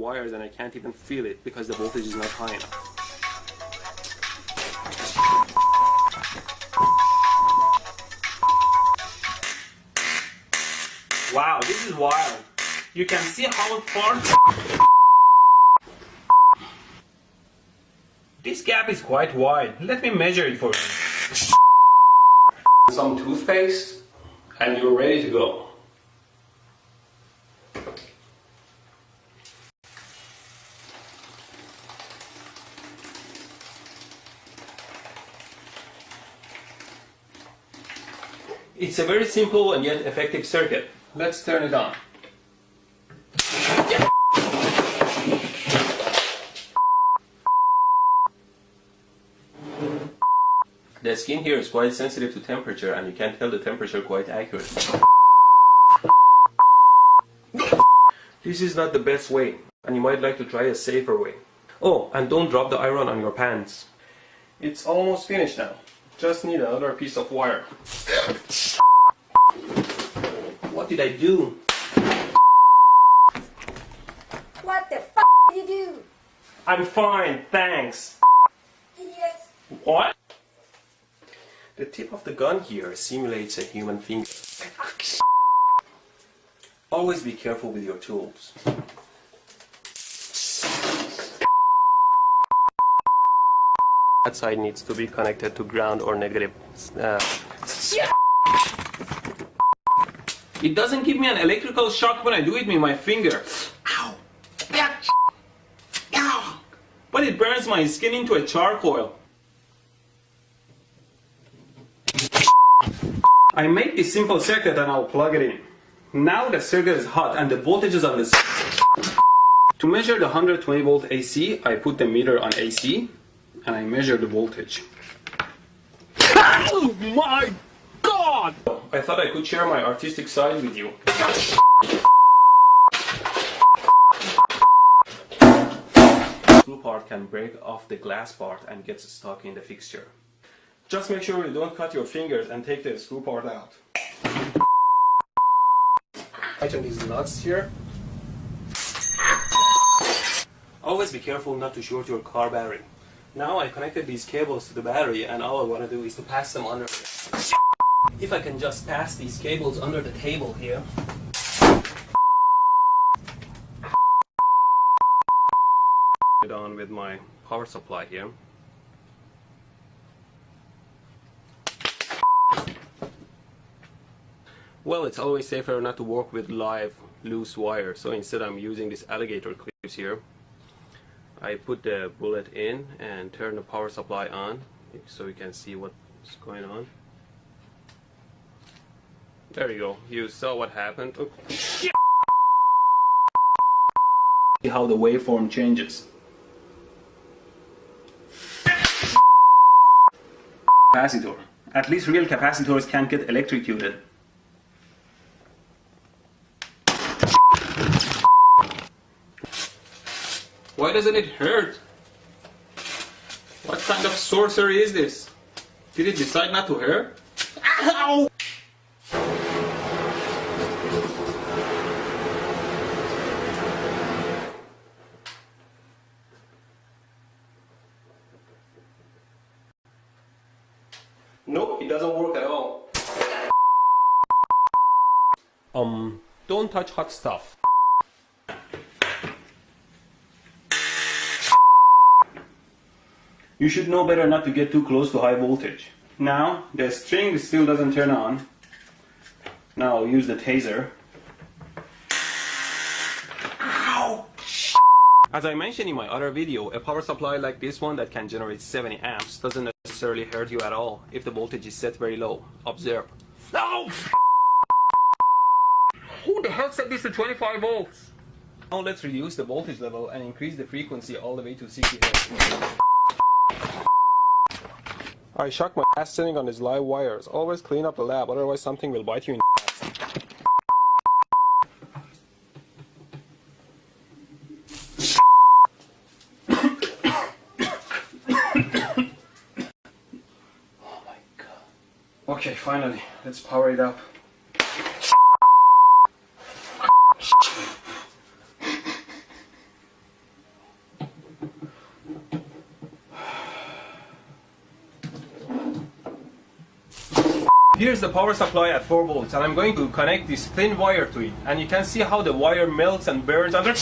wires and I can't even feel it because the voltage is not high enough. Wow, this is wild. You can see how far... This gap is quite wide. Let me measure it for you. Some toothpaste and you're ready to go. It's a very simple and yet effective circuit. Let's turn it on. The skin here is quite sensitive to temperature and you can tell the temperature quite accurately. This is not the best way and you might like to try a safer way. Oh, and don't drop the iron on your pants. It's almost finished now. Just need another piece of wire. What did I do? What the f*** did you do? I'm fine, thanks. Yes. What? The tip of the gun here simulates a human finger. Always be careful with your tools. That side needs to be connected to ground or negative. It doesn't give me an electrical shock when I do it with my finger. Ow! Ow! But it burns my skin into a charcoal. I make this simple circuit and I'll plug it in. Now the circuit is hot and the voltage is on this. To measure the 120 volt AC, I put the meter on AC and I measure the voltage. Oh my God! I thought I could share my artistic side with you. The screw part can break off the glass part and gets stuck in the fixture. Just make sure you don't cut your fingers and take the screw part out. Tighten these nuts here. Always be careful not to short your car battery. Now I connected these cables to the battery and all I want to do is to pass them under. If I can just pass these cables under the table here. It on with my power supply here. Well, it's always safer not to work with live loose wire, so instead I'm using this alligator clips here. I put the bullet in and turn the power supply on so you can see what's going on. There you go, you saw what happened. Oh. See how the waveform changes. Capacitor. At least real capacitors can't get electrocuted. Why doesn't it hurt? What kind of sorcery is this? Did it decide not to hurt? Ow! Nope, it doesn't work at all. Don't touch hot stuff. You should know better not to get too close to high voltage. Now, the string still doesn't turn on. Now I'll use the taser. Ow! As I mentioned in my other video, a power supply like this one that can generate 70 amps doesn't necessarily hurt you at all if the voltage is set very low. Observe. No! Who the hell set this to 25 volts? Now let's reduce the voltage level and increase the frequency all the way to 60 Hz. I shocked my ass sitting on these live wires. Always clean up the lab, otherwise something will bite you in the ass. Oh my God. Okay, finally, let's power it up. Here's the power supply at 4 volts, and I'm going to connect this thin wire to it, and you can see how the wire melts and burns under.